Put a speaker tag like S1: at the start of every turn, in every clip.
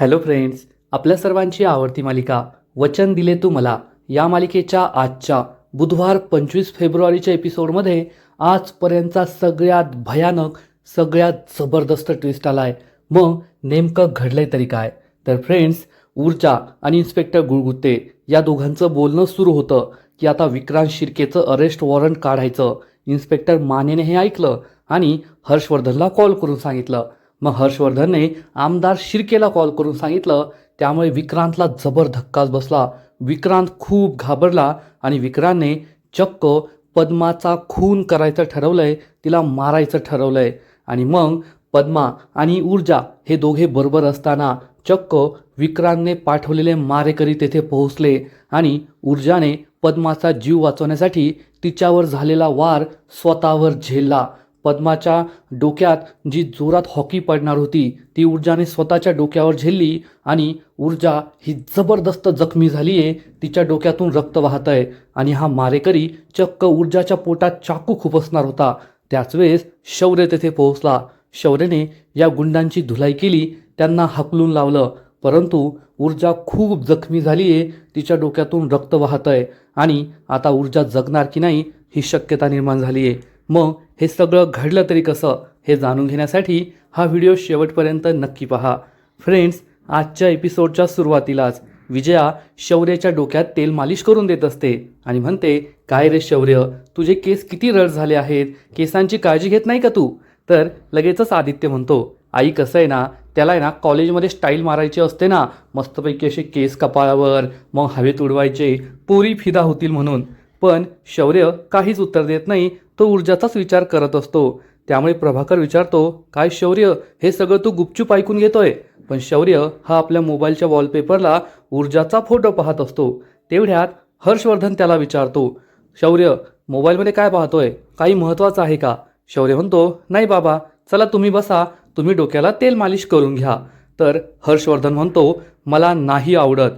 S1: Hello friends, आपल्या सर्वांची आवडती मालिका वचन दिले तू मला या मालिकेच्या आजच्या बुधवार 25 फेब्रुवारीच्या एपिसोडमध्ये आजपर्यंतचा सगळ्यात भयानक सगळ्यात जबरदस्त ट्विस्ट आलाय. मग नेमकं घडलंय तरी काय? तर फ्रेंड्स, ऊर्जा आणि इन्स्पेक्टर गुळगुत्ते या दोघांचं बोलणं सुरू होतं की आता विक्रांत शिर्केचं अरेस्ट वॉरंट काढायचं. इन्स्पेक्टर मानेने हे ऐकलं आणि हर्षवर्धनला कॉल करून सांगितलं. मग हर्षवर्धनने आमदार शिर्केला कॉल करून सांगितलं. त्यामुळे विक्रांतला जबर धक्काच बसला. विक्रांत खूप घाबरला आणि विक्रांतने चक्क पद्माचा खून करायचं ठरवलंय, तिला मारायचं ठरवलंय. आणि मग पद्मा आणि ऊर्जा हे दोघे बरोबर असताना चक्क विक्रांतने पाठवलेले मारेकरी तेथे पोहोचले आणि ऊर्जाने पद्माचा जीव वाचवण्यासाठी तिच्यावर झालेला वार स्वतःवर झेलला. पद्माच्या डोक्यात जी जोरात हॉकी पडणार होती ती ऊर्जाने स्वतःच्या डोक्यावर झेलली आणि ऊर्जा ही जबरदस्त जखमी झाली आहे. तिच्या डोक्यातून रक्त वाहत आहे आणि हा मारेकरी चक्क ऊर्जाच्या पोटात चाकू खुपसणार होता. त्याच वेळेस शौर्य तेथे पोहोचला. शौर्यने या गुंडांची धुलाई केली, त्यांना हकलून लावलं. परंतु ऊर्जा खूप जखमी झाली आहे, तिच्या डोक्यातून रक्त वाहत आहे आणि आता ऊर्जा जगणार की नाही ही शक्यता निर्माण झाली आहे. मग हे सगळं घडलं तरी कसं हे जाणून घेण्यासाठी हा व्हिडिओ शेवटपर्यंत नक्की पहा. फ्रेंड्स, आजच्या एपिसोडच्या सुरुवातीलाच विजया शौर्याच्या डोक्यात तेल मालिश करून देत असते आणि म्हणते, काय रे शौर्य, तुझे केस किती रड झाले आहेत, केसांची काळजी घेत नाही का तू? तर लगेचच आदित्य म्हणतो, आई कसं आहे ना, त्याला आहे ना कॉलेजमध्ये स्टाईल मारायची असते ना, मस्तपैकी असे केस कपाळावर मग हवेत उडवायचे, पोरी फिदा होतील म्हणून. पण शौर्य काहीच उत्तर देत नाही, तो ऊर्जाचाच विचार करत असतो. त्यामुळे प्रभाकर विचारतो, काय शौर्य, हे सगळं तू गुपचूप ऐकून घेतोय? पण शौर्य हा आपल्या मोबाईलच्या वॉलपेपरला ऊर्जाचा फोटो पाहत असतो. तेवढ्यात हर्षवर्धन त्याला विचारतो, शौर्य, मोबाईलमध्ये काय पाहतोय, काही महत्त्वाचं आहे का? शौर्य म्हणतो, नाही बाबा, चला तुम्ही बसा, तुम्ही डोक्याला तेल मालिश करून घ्या. तर हर्षवर्धन म्हणतो, मला नाही आवडत.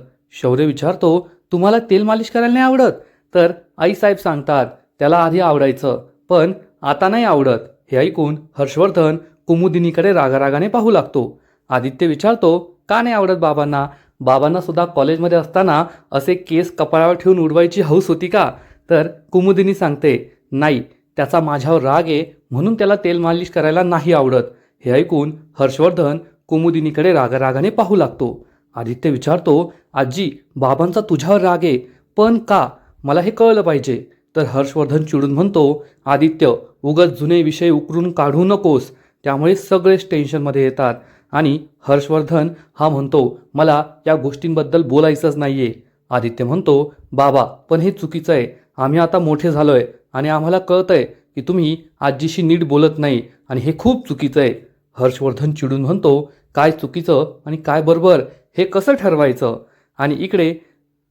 S1: शौर्य विचारतो, तुम्हाला तेल मालिश करायला नाही आवडत? तर आईसाहेब सांगतात, त्याला आधी आवडायचं पण आता नाही आवडत. हे ऐकून हर्षवर्धन कुमुदिनीकडे रागारागाने पाहू लागतो. आदित्य विचारतो, का नाही आवडत बाबांना? बाबांना सुद्धा कॉलेजमध्ये असताना असे केस कपाळावर ठेवून उडवायची हौस होती का? तर कुमुदिनी सांगते, नाही, त्याचा माझ्यावर राग आहे म्हणून त्याला तेल मालिश करायला नाही आवडत. हे ऐकून हर्षवर्धन कुमुदिनीकडे रागारागाने पाहू लागतो. आदित्य विचारतो, आजी, बाबांचा तुझ्यावर राग आहे पण का? मला हे कळलं पाहिजे. तर हर्षवर्धन चिडून म्हणतो, आदित्य, उगाच जुने विषय उकरून काढू नकोस, त्यामुळे सगळेच टेन्शनमध्ये येतात. आणि हर्षवर्धन हा म्हणतो, मला या गोष्टींबद्दल बोलायचंच नाहीये. आदित्य म्हणतो, बाबा, पण हे चुकीचं आहे. आम्ही आता मोठे झालोय आणि आम्हाला कळतंय की तुम्ही आजीशी नीट बोलत नाही आणि हे खूप चुकीचं आहे. हर्षवर्धन चिडून म्हणतो, काय चुकीचं आणि काय बरोबर हे कसं ठरवायचं? आणि इकडे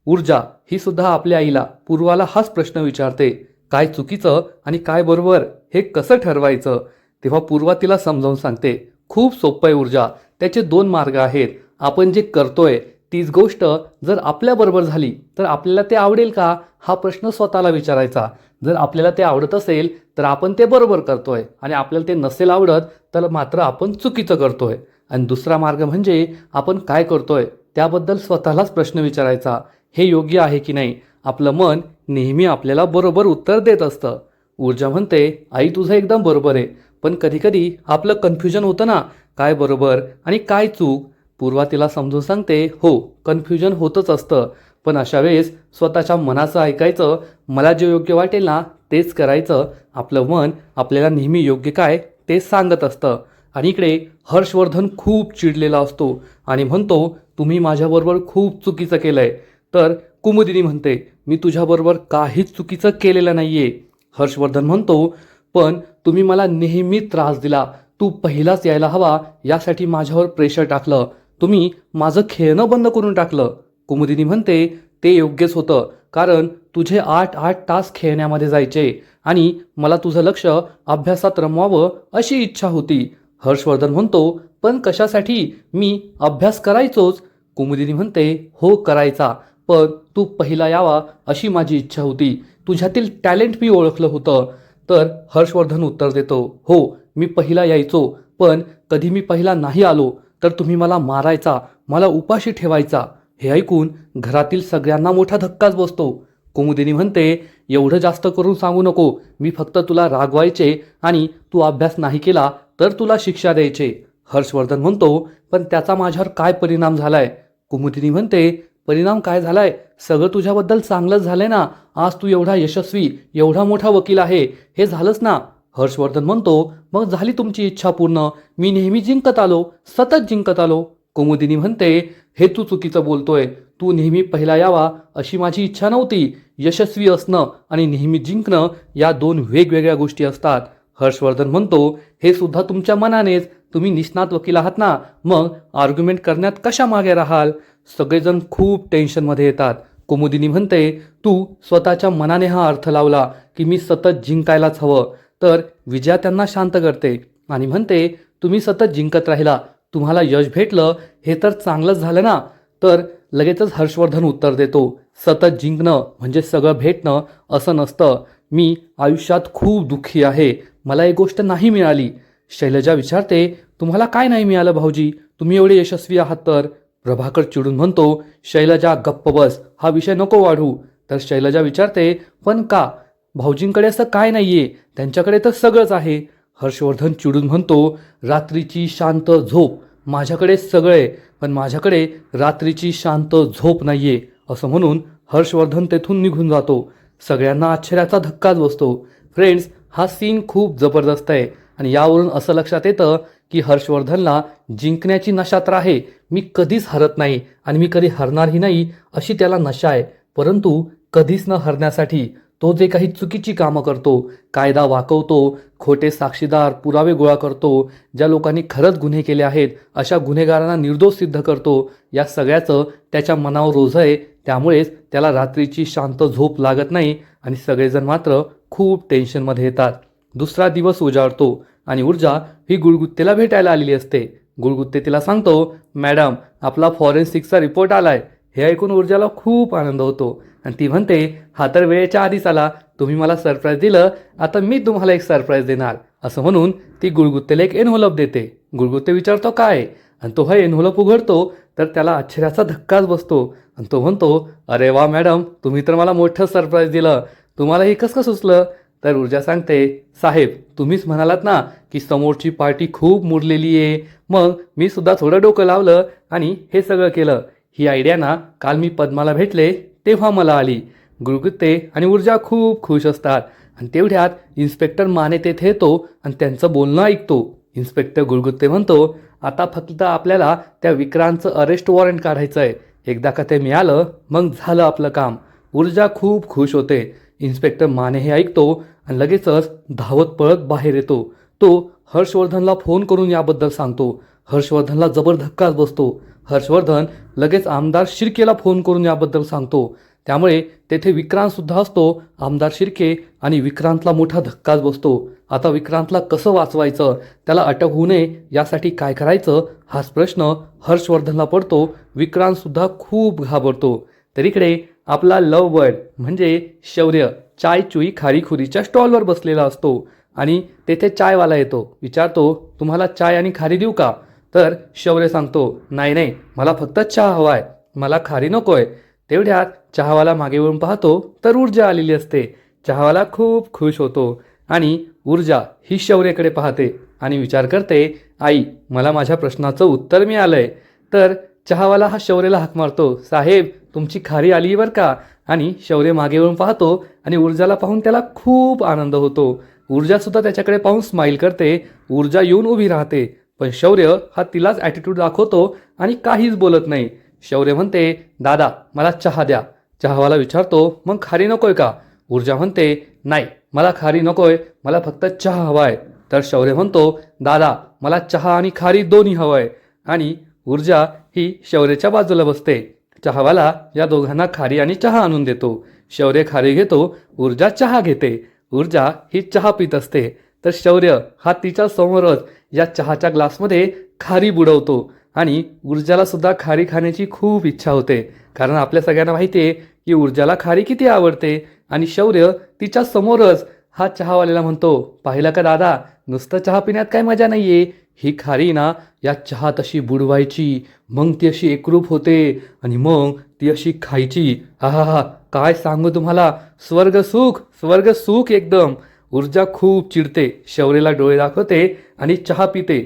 S1: ऊर्जा ही सुद्धा आपल्या आईला पूर्वाला हाच प्रश्न विचारते, काय चुकीचं आणि काय बरोबर हे कसं ठरवायचं? तेव्हा पूर्वा तिला समजावून सांगते, खूप सोपं आहे ऊर्जा, त्याचे दोन मार्ग आहेत. आपण जे करतोय तीच गोष्ट जर आपल्याबरोबर झाली तर आपल्याला ते आवडेल का हा प्रश्न स्वतःला विचारायचा. जर आपल्याला ते आवडत असेल तर आपण ते बरोबर करतोय आणि आपल्याला ते नसेल आवडत तर मात्र आपण चुकीचं करतोय. आणि दुसरा मार्ग म्हणजे आपण काय करतोय त्याबद्दल स्वतःलाच प्रश्न विचारायचा, हे योग्य आहे की नाही? आपलं मन नेहमी आपल्याला बरोबर उत्तर देत असतं. ऊर्जा म्हणते, आई तुझं एकदम बरोबर आहे, पण कधीकधी आपलं कन्फ्युजन होतं ना, काय बरोबर आणि काय चूक? पूर्वा तिला समजून सांगते, हो, कन्फ्युजन होतच असतं, पण अशा वेळेस स्वतःच्या मनाचं ऐकायचं, मला जे योग्य वाटेल ना तेच करायचं. आपलं मन आपल्याला नेहमी योग्य काय ते सांगत असतं. आणि इकडे हर्षवर्धन खूप चिडलेला असतो आणि म्हणतो, तुम्ही माझ्याबरोबर खूप चुकीचं केलंय. तर कुमुदिनी म्हणते, मी तुझ्याबरोबर काहीच चुकीचं केलेलं नाहीये. हर्षवर्धन म्हणतो, पण तुम्ही मला नेहमी त्रास दिला, तू पहिलाच यायला हवा यासाठी माझ्यावर प्रेशर टाकलं, तुम्ही माझं खेळणं बंद करून टाकलं. कुमुदिनी म्हणते, ते योग्यच होतं, कारण तुझे 8-8 तास खेळण्यामध्ये जायचे आणि मला तुझं लक्ष अभ्यासात रमवावं अशी इच्छा होती. हर्षवर्धन म्हणतो, पण कशासाठी? मी अभ्यास करायचोच. कुमुदिनी म्हणते, हो करायचा, पण तू पहिला यावा अशी माझी इच्छा होती, तुझ्यातील टॅलेंट मी ओळखलं होतं. तर हर्षवर्धन उत्तर देतो, हो, मी पहिला यायचो, पण कधी मी पहिला नाही आलो तर तुम्ही मला मारायचा, मला उपाशी ठेवायचा. हे ऐकून घरातील सगळ्यांना मोठा धक्काच बसतो. कुमुदिनी म्हणते, एवढं जास्त करून सांगू नको, मी फक्त तुला रागवायचे आणि तू अभ्यास नाही केला तर तुला शिक्षा द्यायचे. हर्षवर्धन म्हणतो, पण त्याचा माझ्यावर काय परिणाम झालाय? कुमुदिनी म्हणते, परिणाम काय झालाय? सगळं तुझ्याबद्दल चांगलंच झालंय ना. आज तू एवढा यशस्वी, एवढा मोठा वकील आहे, हे झालंच ना. हर्षवर्धन म्हणतो, मग झाली तुमची इच्छा पूर्ण. मी नेहमी जिंकत आलो, सतत जिंकत आलो. कुमुदिनी म्हणते, हे तू चुकीचं बोलतोय. तू नेहमी पहिला यावा अशी माझी इच्छा नव्हती. यशस्वी असणं आणि नेहमी जिंकणं या दोन वेगवेगळ्या गोष्टी असतात. हर्षवर्धन म्हणतो, हे सुद्धा तुमच्या मनानेच. तुम्ही निष्णात वकील आहात ना, मग आर्ग्युमेंट करण्यात कशा मागे राहाल? सगळेजण खूप टेन्शनमध्ये येतात. कुमुदिनी म्हणते, तू स्वतःच्या मनाने हा अर्थ लावला की मी सतत जिंकायलाच हवं. तर विजया त्यांना शांत करते आणि म्हणते, तुम्ही सतत जिंकत राहिला, तुम्हाला यश भेटलं, हे तर चांगलंच झालं ना. तर लगेचच हर्षवर्धन उत्तर देतो, सतत जिंकणं म्हणजे सगळं भेटणं असं नसतं. मी आयुष्यात खूप दुःखी आहे, मला एक गोष्ट नाही मिळाली. शैलजा विचारते, तुम्हाला काय नाही मिळालं भाऊजी? तुम्ही एवढे यशस्वी आहात तर? प्रभाकर चिडून म्हणतो, शैलजा गप्प बस, हा विषय नको वाढू. तर शैलजा विचारते, पण का? भाऊजींकडे असं काय नाहीये, त्यांच्याकडे तर सगळंच आहे. हर्षवर्धन चिडून म्हणतो, रात्रीची शांत झोप, माझ्याकडे सगळे, पण माझ्याकडे रात्रीची शांत झोप नाहीये. असं म्हणून हर्षवर्धन तेथून निघून जातो. सगळ्यांना आश्चर्याचा धक्काच बसतो. फ्रेंड्स, हा सीन खूप जबरदस्त आहे आणि यावरून असं लक्षात येतं की हर्षवर्धनला जिंकण्याची नशा तर आहे. मी कधीच हरत नाही आणि मी कधी हरणारही नाही अशी त्याला नशा आहे. परंतु कधीच न हरण्यासाठी तो जे काही चुकीची कामं करतो, कायदा वाकवतो, खोटे साक्षीदार पुरावे गोळा करतो, ज्या लोकांनी खरंच गुन्हे केले आहेत अशा गुन्हेगारांना निर्दोष सिद्ध करतो, या सगळ्याचं त्याच्या मनावर ओझं आहे. त्यामुळेच त्याला रात्रीची शांत झोप लागत नाही आणि सगळेजण मात्र खूप टेन्शनमध्ये येतात. दुसरा दिवस उजाडतो आणि ऊर्जा ही गुळगुत्तेला भेटायला आलेली असते. गुळगुत्ते तिला सांगतो, मॅडम, आपला फॉरेन्सिकचा रिपोर्ट आलाय. हे ऐकून ऊर्जाला खूप आनंद होतो आणि ती म्हणते, हा तर वेळेच्या आधीच आला. तुम्ही मला सरप्राईज दिलं, आता मी तुम्हाला एक सरप्राईज देणार. असं म्हणून ती गुळगुत्तेला एक एनव्हलप देते. गुळगुत्ते विचारतो, काय? आणि तो हा एनव्हलप उघडतो तर त्याला आश्चर्याचा धक्काच बसतो आणि तो म्हणतो, अरे वा मॅडम, तुम्ही तर मला मोठं सरप्राईज दिलं. तुम्हाला हे कसं सुचलं? तर ऊर्जा सांगते, साहेब, तुम्हीच म्हणालात ना की समोरची पार्टी खूप मुरलेली आहे, मग मी सुद्धा थोडं डोकं लावलं आणि हे सगळं केलं. ही आयडिया ना काल मी पद्माला भेटले तेव्हा मला आली. गुळगुत्ते आणि ऊर्जा खूप खुश असतात आणि तेवढ्यात इन्स्पेक्टर माने तेथे येतो आणि त्यांचं बोलणं ऐकतो. इन्स्पेक्टर गुळगुत्ते म्हणतो, आता फक्त आपल्याला त्या विक्रांतचं अरेस्ट वॉरंट काढायचं आहे. एकदा का ते मिळालं मग झालं आपलं काम. ऊर्जा खूप खुश होते. इन्स्पेक्टर माने हे ऐकतो आणि लगेचच धावत पळत बाहेर येतो. तो हर्षवर्धनला फोन करून याबद्दल सांगतो. हर्षवर्धनला जबर धक्काच बसतो. हर्षवर्धन लगेच आमदार शिर्केला फोन करून याबद्दल सांगतो. त्यामुळे तेथे विक्रांत सुद्धा असतो. आमदार शिर्के आणि विक्रांतला मोठा धक्काच बसतो. आता विक्रांतला कसं वाचवायचं, त्याला अटक होऊ नये यासाठी काय करायचं, हाच प्रश्न हर्षवर्धनला पडतो. विक्रांत सुद्धा खूप घाबरतो. तर इकडे आपला लव बर्ड म्हणजे शौर्य चाय चुई खारीखुरीच्या स्टॉलवर बसलेला असतो आणि तेथे चायवाला येतो. विचारतो, तुम्हाला चाय आणि खारी देऊ का? तर शौर्य सांगतो, नाही नाही, मला फक्त चहा हवाय, मला खारी नकोय. तेवढ्यात चहावाला मागे वळून पाहतो तर ऊर्जा आलेली असते. चहावाला खूप खुश होतो आणि ऊर्जा ही शौर्यकडे पाहते आणि विचार करते, आई, मला माझ्या प्रश्नाचं उत्तर मिळालंय. तर चहावाला हा शौर्यला हाक मारतो, साहेब, तुमची खारी आली बरं का. आणि शौर्य मागे वळून पाहतो आणि ऊर्जाला पाहून त्याला खूप आनंद होतो. ऊर्जा सुद्धा त्याच्याकडे पाहून स्माईल करते. ऊर्जा येऊन उभी राहते, पण शौर्य हा तिलाच ॲटिट्यूड दाखवतो आणि काहीच बोलत नाही. शौर्य म्हणते, दादा, मला चहा द्या. चहावाला विचारतो, मग खारी नकोय का? ऊर्जा म्हणते, नाही, मला खारी नकोय, मला फक्त चहा हवाय. तर शौर्य म्हणतो, दादा, मला चहा आणि खारी दोन्ही हवंय. आणि ऊर्जा ही शौर्याच्या बाजूला बसते. चहावाला या दोघांना खारी आणि चहा आणून देतो. शौर्य खारी घेतो, ऊर्जा चहा घेते. ऊर्जा ही चहा पित असते तर शौर्य हा तिच्या समोरच या चहाच्या ग्लासमध्ये खारी बुडवतो आणि ऊर्जाला सुद्धा खारी खाण्याची खूप इच्छा होते. कारण आपल्या सगळ्यांना माहिती आहे की ऊर्जाला खारी किती आवडते. आणि शौर्य तिच्या समोरच हा चहावाल्याला म्हणतो, पाहिलं का दादा, नुसतं चहा पिण्यात काय मजा नाहीये, ही खारी ना या चहात अशी बुडवायची, मग ती अशी एकरूप होते आणि मग ती अशी खायची. हा हा हा, काय सांगू तुम्हाला, स्वर्ग सुख एकदम. ऊर्जा खूप चिडते, शौर्यला डोळे दाखवते आणि चहा पिते.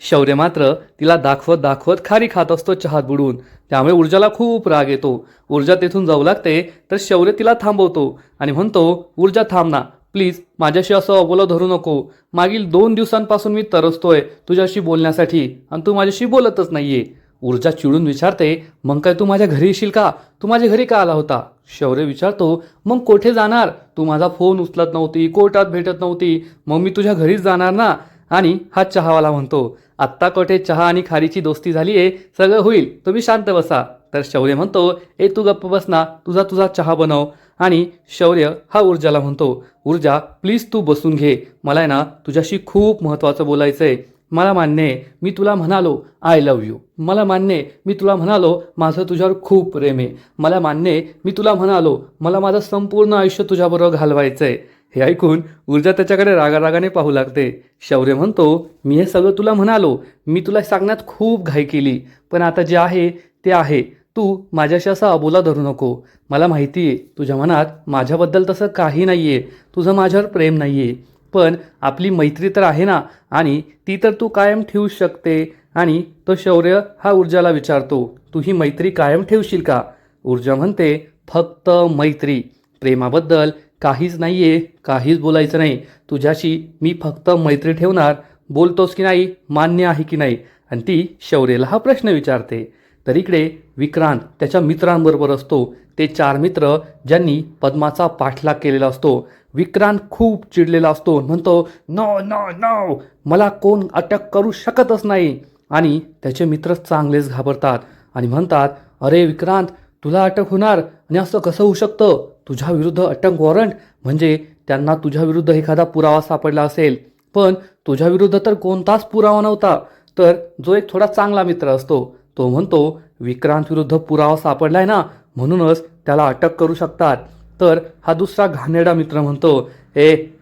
S1: शौर्य मात्र तिला दाखवत दाखवत खारी खात असतो चहात बुडवून. त्यामुळे ऊर्जाला खूप राग येतो. ऊर्जा तेथून जाऊ लागते तर शौर्य तिला थांबवतो आणि म्हणतो, ऊर्जा थांब ना प्लीज, माझ्याशी असं अबोला धरू नको. मागील 2 दिवसांपासून मी तरसतोय तुझ्याशी बोलण्यासाठी आणि तू माझ्याशी बोलतच नाहीये. ऊर्जा चिडून विचारते, मग काय तू माझ्या घरी येशील का? तू माझ्या घरी का आला होता? शौर्य विचारतो, मग कोठे जाणार? तू माझा फोन उचलत नव्हती, कोर्टात भेटत नव्हती, मग मी तुझ्या घरीच जाणार ना. आणि हा चहावाला म्हणतो, आत्ता कोठे चहा आणि खारीची दोस्ती झालीये, सगळं होईल, तुम्ही शांत बसा. तर शौर्य म्हणतो, तू गप्प बस ना, तुझा तुझा चहा बनव. आणि शौर्य हा ऊर्जाला म्हणतो, ऊर्जा प्लीज तू बसून घे, मला आहे ना तुझ्याशी खूप महत्त्वाचं बोलायचंय. मला मान्य आहे मी तुला म्हणालो आय लव्ह यू, मला मान्य आहे मी तुला म्हणालो माझं तुझ्यावर खूप प्रेम आहे, मला मान्य आहे मी तुला म्हणालो मला माझं संपूर्ण आयुष्य तुझ्याबरोबर घालवायचंय. हे ऐकून ऊर्जा त्याच्याकडे रागारागाने पाहू लागते. शौर्य म्हणतो, मी हे सगळं तुला म्हणालो, मी तुला सांगण्यात खूप घाई केली, पण आता जे आहे ते आहे. तू माझ्याशी असा अबोला धरू नको. मला माहिती आहे तुझ्या मनात माझ्याबद्दल तसं काही नाही आहे, तुझं माझ्यावर प्रेम नाही आहे, पण आपली मैत्री तर आहे ना, आणि ती तर तू कायम ठेवू शकते. आणि तो शौर्य हा ऊर्जाला विचारतो, तू ही मैत्री कायम ठेवशील का? ऊर्जा म्हणते, फक्त मैत्री, प्रेमाबद्दल काहीच नाही आहे, काहीच बोलायचं नाही. तुझ्याशी मी फक्त मैत्री ठेवणार. बोलतोस की नाही, मान्य आहे की नाही? आणि ती शौर्यला हा प्रश्न विचारते. तर इकडे विक्रांत त्याच्या मित्रांबरोबर असतो. ते 4 मित्र ज्यांनी पद्माचा पाठलाग केलेला असतो. विक्रांत खूप चिडलेला असतो, म्हणतो, नो नो नो, मला कोण अटक करू शकतच नाही. आणि त्याचे मित्र चांगलेच घाबरतात आणि म्हणतात, अरे विक्रांत, तुला अटक होणार आणि असं कसं होऊ शकतं? तुझ्या विरुद्ध अटक वॉरंट म्हणजे त्यांना तुझ्या विरुद्ध एखादा पुरावा सापडला असेल, पण तुझ्या विरुद्ध तर कोणताच पुरावा नव्हता. तर जो एक थोडा चांगला मित्र असतो तो म्हणतो, विक्रांत विरुद्ध पुरावा सापडलाय ना, म्हणूनच त्याला अटक करू शकतात. तर हा दुसरा घाणेरडा मित्र म्हणतो,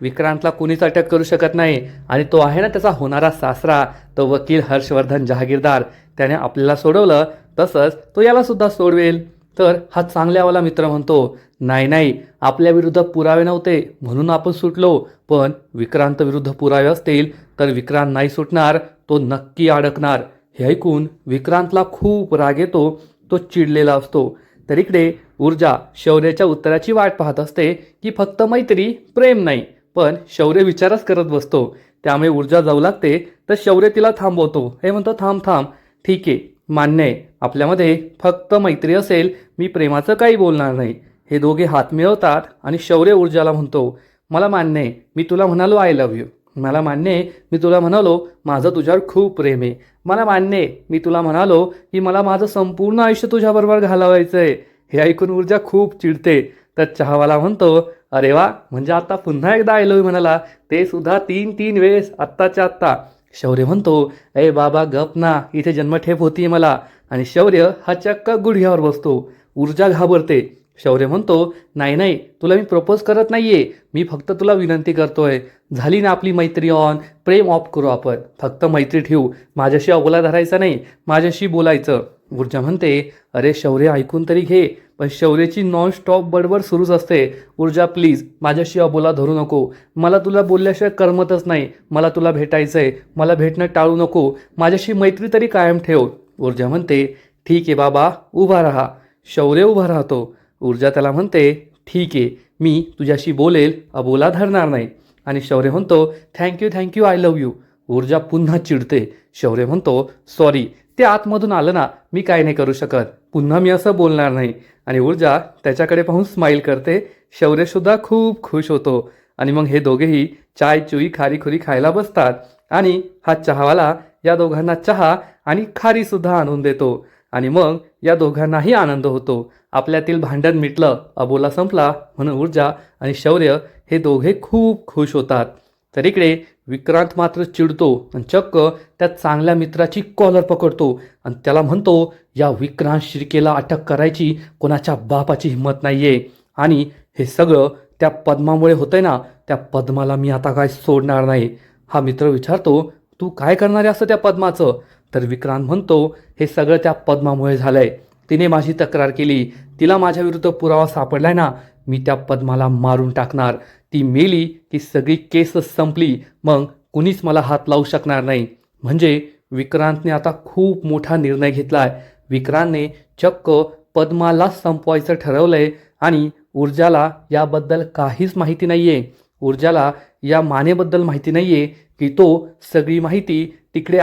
S1: विक्रांतला कोणीच अटक करू शकत नाही, आणि तो आहे ना त्याचा होणारा सासरा, तो वकील हर्षवर्धन जहागीरदार, त्याने आपल्याला सोडवलं तसंच तो याला सुद्धा सोडवेल. तर हा चांगल्यावाला मित्र म्हणतो, नाही नाही, आपल्या विरुद्ध पुरावे नव्हते म्हणून आपण सुटलो, पण विक्रांत विरुद्ध पुरावे असतील तर विक्रांत नाही सुटणार, तो नक्की अडकणार. हे ऐकून विक्रांतला खूप राग येतो, तो चिडलेला असतो. तर इकडे ऊर्जा शौर्याच्या उत्तराची वाट पाहत असते की फक्त मैत्री, प्रेम नाही. पण शौर्य विचारच करत बसतो. त्यामुळे ऊर्जा जाऊ लागते तर शौर्य तिला थांबवतो. हे म्हणतो, थांब थांब, ठीक आहे, मान्य आहे, आपल्यामध्ये फक्त मैत्री असेल, मी प्रेमाचं काही बोलणार नाही. हे दोघे हात मिळवतात आणि शौर्य ऊर्जाला म्हणतो, मला मान्य आहे मी तुला म्हणालो आय लव्ह यू, मला मान्य आहे मी तुला म्हणालो माझं तुझ्यावर खूप प्रेम आहे, मला मान्य आहे मी तुला म्हणालो की मला माझं संपूर्ण आयुष्य तुझ्याबरोबर घालवायचं आहे. हे ऐकून ऊर्जा खूप चिडते. तर चहावाला म्हणतो, अरे वा, म्हणजे आता पुन्हा एकदा आय लव्ह यू म्हणाला, ते सुद्धा 3-3 वेळेस, आत्ताच्या आत्ता. शौर्य म्हणतो, बाबा गप ना, इथे जन्मठेप होती मला. आणि शौर्य हा चक्क गुढघ्यावर बसतो. ऊर्जा घाबरते. शौर्य म्हणतो, नाही नाही, तुला मी प्रपोज करत नाहीये, मी फक्त तुला विनंती करतोय, झाली ना आपली मैत्री ऑन, प्रेम ऑफ करू आपण, फक्त मैत्री ठेवू, माझ्याशी अबोला धरायचा नाही, माझ्याशी बोलायचं. ऊर्जा म्हणते, अरे शौर्य ऐकून तरी घे. पण शौर्याची नॉन स्टॉप बडबड सुरूच असते. ऊर्जा प्लीज माझ्याशी अबोला धरू नको, मला तुला बोलल्याशिवाय करमतच नाही, मला तुला भेटायचंय, मला भेटणं टाळू नको, माझ्याशी मैत्री तरी कायम ठेव. ऊर्जा म्हणते, ठीक आहे बाबा, उभा राहा. शौर्य उभा राहतो. ऊर्जा त्याला म्हणते, ठीक आहे, मी तुझ्याशी बोलेल, अबोला धरणार नाही. आणि शौर्य म्हणतो, थँक्यू आय लव्ह यू. ऊर्जा पुन्हा चिडते. शौर्य म्हणतो, सॉरी, ते आतमधून आलं ना, मी काय नाही करू शकत, पुन्हा मी असं बोलणार नाही. आणि ऊर्जा त्याच्याकडे पाहून स्माईल करते. शौर्यसुद्धा खूप खुश होतो. आणि मग हे दोघेही चाय चुई खारीखुरी खायला बसतात. आणि हा चहावाला या दोघांना चहा आणि खारीसुद्धा आणून देतो. आणि मग या दोघांनाही आनंद होतो. आपल्यातील भांडण मिटलं, अबोला संपला, म्हणून ऊर्जा आणि शौर्य हे दोघे खूप खुश होतात. तर इकडे विक्रांत मात्र चिडतो आणि चक्क त्या चांगल्या मित्राची कॉलर पकडतो आणि त्याला म्हणतो, या विक्रांत शिर्केला अटक करायची कोणाच्या बापाची हिंमत नाहीये, आणि हे सगळं त्या पद्मामुळे होतंय ना, त्या पद्माला मी आता काय सोडणार नाही. हा मित्र विचारतो, तू काय करणार आहे असं त्या पद्माचं? तर विक्रांत म्हणतो, हे सगळं त्या पद्मामुळे झालंय. तिने माझी तक्रार केली, तिला माझ्या विरुद्ध पुरावा सापडलाय ना, मी त्या पद्माला मारून टाकणार. ती मेली की सगळी केसच संपली, मग कुणीच मला हात लावू शकणार नाही. म्हणजे विक्रांतने आता खूप मोठा निर्णय घेतलाय. विक्रांतने चक्क पद्मालाच संपवायचं ठरवलंय आणि ऊर्जाला याबद्दल काहीच माहिती नाहीये. ऊर्जाला या मानेबद्दल माहिती नाहीये की तो सगळी माहिती तिकडे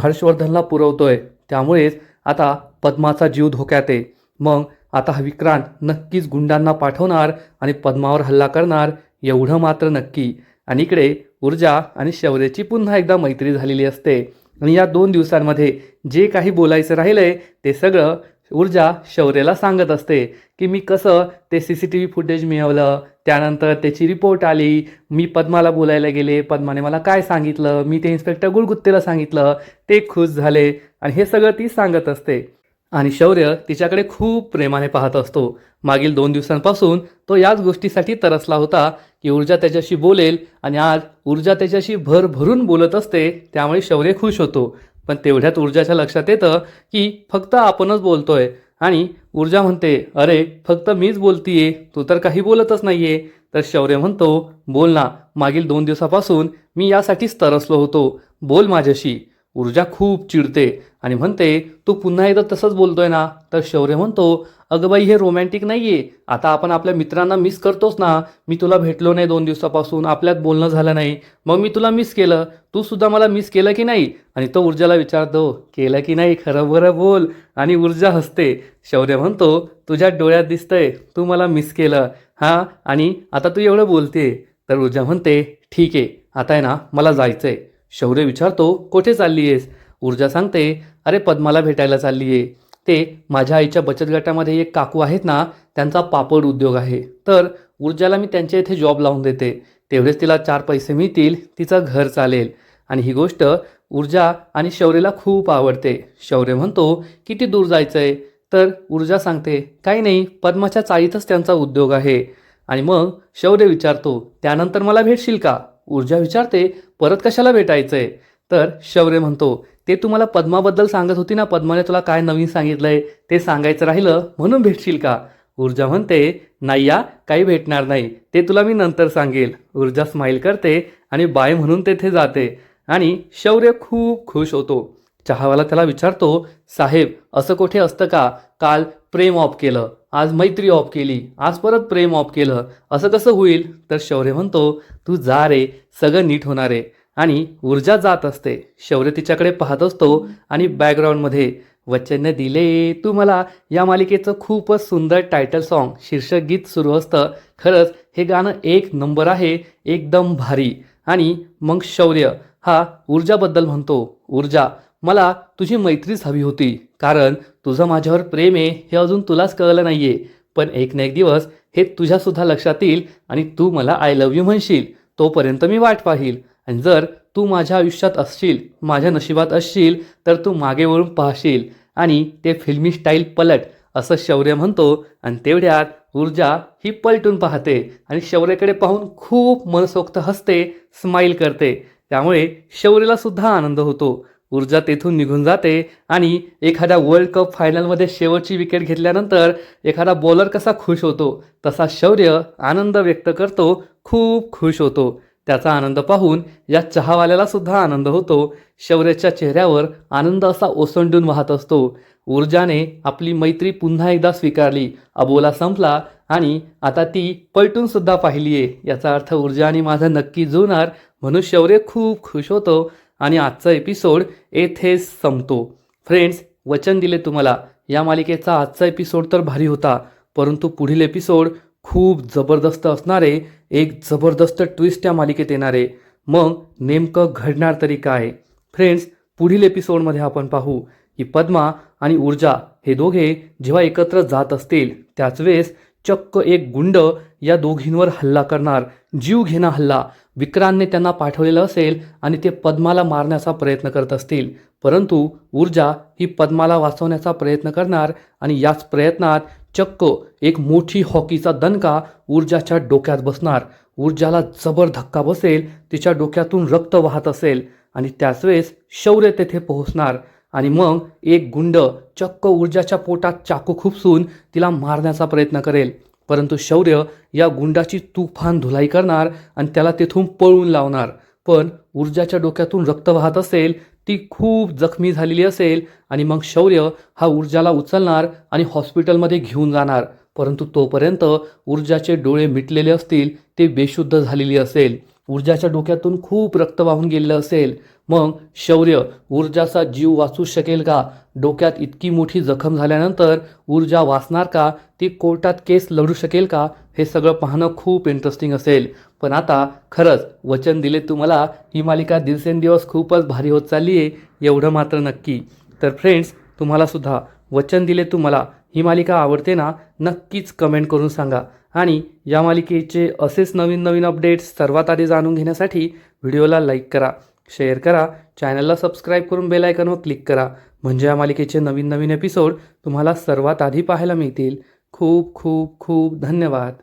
S1: हर्षवर्धनला पुरवतोय. त्यामुळेच आता पद्माचा जीव धोक्यात आहे. मग आता हा विक्रांत नक्कीच गुंडांना पाठवणार आणि पद्मावर हल्ला करणार, एवढं मात्र नक्की. आणि इकडे ऊर्जा आणि शौर्याची पुन्हा एकदा मैत्री झालेली असते आणि या 2 दिवसांमध्ये जे काही बोलायचं राहिलंय ते सगळं ऊर्जा शौर्याला सांगत असते की मी कसं ते CCTV फुटेज मिळवलं, त्यानंतर त्याची रिपोर्ट आली, मी पद्माला बोलायला गेले, पद्माने मला काय सांगितलं, मी ते इन्स्पेक्टर गुळगुत्तेला सांगितलं, ते खुश झाले आणि हे सगळं ती सांगत असते. आणि शौर्य तिच्याकडे खूप प्रेमाने पाहत असतो. मागील 2 दिवसांपासून तो याच गोष्टीसाठी तरसला होता की ऊर्जा त्याच्याशी बोलेल आणि आज ऊर्जा त्याच्याशी भरभरून बोलत असते, त्यामुळे शौर्य खुश होतो. पण तेवढ्यात ऊर्जाच्या लक्षात येतं की फक्त आपणच बोलतोय आणि ऊर्जा म्हणते, अरे फक्त मीच बोलतीये, तू तर काही बोलतच नाहीये. तर शौर्य म्हणतो, बोल ना, मागील 2 दिवसापासून मी यासाठीच तरसलो होतो, बोल माझ्याशी. ऊर्जा खूप चिडते आणि म्हणते, तू पुन्हा एकदा तसंच बोलतोय ना. तर शौर्य म्हणतो, अगं बाई हे रोमॅन्टिक नाहीये, आता आपण आपल्या मित्रांना मिस करतोच ना. मी तुला भेटलो नाही 2 दिवसापासून, आपल्यात बोलणं झालं नाही, मग मी तुला मिस केलं, तू सुद्धा मला मिस केलं की नाही? आणि तो ऊर्जाला विचारतो, केलं की नाही खरं बरं बोल. आणि ऊर्जा हसते. शौर्य म्हणतो, तुझ्या डोळ्यात दिसतंय तू मला मिस केलं हां, आणि आता तू एवढं बोलते. तर ऊर्जा म्हणते, ठीक आहे, आता आहे ना मला जायचंय. शौर्य विचारतो, कुठे चालली आहेस? ऊर्जा सांगते, अरे पद्माला भेटायला चालली आहे. ते माझ्या आईच्या बचत गटामध्ये एक काकू आहेत ना, त्यांचा पापड उद्योग आहे, तर ऊर्जाला मी त्यांच्या इथे जॉब लावून देते, तेवढेच तिला 4 पैसे मिळतील, तिचं घर चालेल. आणि ही गोष्ट ऊर्जा आणि शौर्यला खूप आवडते. शौर्य म्हणतो, किती दूर जायचं आहे? तर ऊर्जा सांगते, काही नाही, पद्माच्या चाळीतच त्यांचा उद्योग आहे. आणि मग शौर्य विचारतो, त्यानंतर मला भेटशील का? ऊर्जा विचारते, परत कशाला भेटायचंय? तर शौर्य म्हणतो, ते तुम्हाला पद्माबद्दल सांगत होती ना, पद्माने तुला काय नवीन सांगितलंय ते सांगायचं राहिलं म्हणून भेटशील का? ऊर्जा म्हणते, नाही या, काही भेटणार नाही, ते तुला मी नंतर सांगेल. ऊर्जा स्माईल करते आणि बाय म्हणून तेथे जाते आणि शौर्य खूप खुश होतो. चहावाला त्याला विचारतो, साहेब असं कुठे असतं का? काल प्रेम ऑफ केलं, आज मैत्री ऑफ केली, आज परत प्रेम ऑफ केलं, असं कसं होईल? तर शौर्य म्हणतो, तू जा रे, सगळं नीट होणार आहे. आणि ऊर्जा जात असते. शौर्य तिच्याकडे पाहत असतो आणि बॅकग्राऊंडमध्ये वचन दिले तू मला या मालिकेचं खूपच सुंदर टायटल सॉन्ग, शीर्षक गीत सुरू असतं. खरंच हे गाणं 1 नंबर आहे, एकदम भारी. आणि मग शौर्य हा ऊर्जाबद्दल म्हणतो, ऊर्जा मला तुझी मैत्रीच हवी होती, कारण तुझं माझ्यावर प्रेम आहे हे अजून तुलाच कळलं नाहीये, पण एक ना एक दिवस हे तुझ्यासुद्धा लक्षात येईल आणि तू मला आय लव्ह यू म्हणशील, तोपर्यंत मी वाट पाहील. आणि जर तू माझ्या आयुष्यात असशील, माझ्या नशिबात असशील, तर तू मागे वळून पाहशील आणि ते फिल्मी स्टाईल पलट, असं शौर्य म्हणतो. आणि तेवढ्यात ऊर्जा ही पलटून पाहते आणि शौर्याकडे पाहून खूप मनसोक्त हसते, स्माईल करते. त्यामुळे शौर्याला सुद्धा आनंद होतो. ऊर्जा तेथून निघून जाते आणि एखाद्या वर्ल्ड कप फायनलमध्ये शेवटची विकेट घेतल्यानंतर एखादा बॉलर कसा खुश होतो, तसा शौर्य आनंद व्यक्त करतो, खूप खुश होतो. त्याचा आनंद पाहून या चहावाल्याला सुद्धा आनंद होतो. शौर्याच्या चेहऱ्यावर आनंद असा ओसंडून वाहत असतो. ऊर्जाने आपली मैत्री पुन्हा एकदा स्वीकारली, अबोला संपला आणि आता ती पलटून सुद्धा पाहिली आहे. याचा अर्थ ऊर्जा आणि माझा नक्की जुळणार, म्हणून शौर्य खूप खुश होतो. आणि आजचा एपिसोड येथेच संपतो. फ्रेंड्स, वचन दिले तुम्हाला, या मालिकेचा आजचा एपिसोड तर भारी होता, परंतु पुढील एपिसोड खूप जबरदस्त असणारे, एक जबरदस्त ट्विस्ट या मालिकेत येणारे. मग नेमकं घडणार तरी काय? फ्रेंड्स, पुढील एपिसोडमध्ये आपण पाहू की पद्मा आणि ऊर्जा हे दोघे जेव्हा एकत्र जात असतील, त्याच वेळेस चक्क एक गुंड या दोघींवर हल्ला करणार, जीव घेणा हल्ला विक्रांतने त्यांना पाठवलेलं असेल आणि ते पद्माला मारण्याचा प्रयत्न करत असतील. परंतु ऊर्जा ही पद्माला वाचवण्याचा प्रयत्न करणार आणि याच प्रयत्नात चक्क एक मोठी हॉकीचा दणका ऊर्जाच्या डोक्यात बसणार. ऊर्जाला जबर धक्का बसेल, तिच्या डोक्यातून रक्त वाहत असेल आणि त्याच वेळेस शौर्य तेथे पोहोचणार आणि मग एक गुंड चक्क ऊर्जाच्या पोटात चाकू खुपसून तिला मारण्याचा प्रयत्न करेल. परंतु शौर्य या गुंडाची तुफान धुलाई करणार आणि त्याला तेथून पळवून लावणार. पण ऊर्जाच्या डोक्यातून रक्त वाहत असेल, ती खूप जखमी झालेली असेल आणि मग शौर्य हा ऊर्जाला उचलणार आणि हॉस्पिटलमध्ये घेऊन जाणार. परंतु तोपर्यंत ऊर्जाचे डोळे मिटलेले असतील, ते बेशुद्ध झालेली असेल. ऊर्जाच्या डोक्यातून खूप रक्त वाहून गेलेलं असेल. मग शौर्य ऊर्जाचा जीव वाचू शकेल का? डोक्यात इतकी मोठी जखम झाल्यानंतर ऊर्जा वाचणार का? ती कोर्टात केस लढू शकेल का? हे सगळं पाहणं खूप इंटरेस्टिंग असेल. पण आता खरंच वचन दिले तुम्हाला, ही मालिका दिवसेंदिवस खूपच भारी होत चालली आहे, एवढं मात्र नक्की. तर फ्रेंड्स, तुम्हालासुद्धा वचन दिले तुम्हाला ही मालिका आवडते ना? नक्कीच कमेंट करून सांगा. आणि या मालिकेचे असेच नवीन नवीन अपडेट्स सर्वात आधी जाणून घेण्यासाठी व्हिडिओला लाईक करा, शेअर करा, चॅनलला सबस्क्राईब करून बेल आयकॉनवर क्लिक करा. म्हणजे या मालिकेचे नवीन नवीन एपिसोड तुम्हाला सर्वात आधी पाहायला मिळतील. खूप खूप खूप धन्यवाद.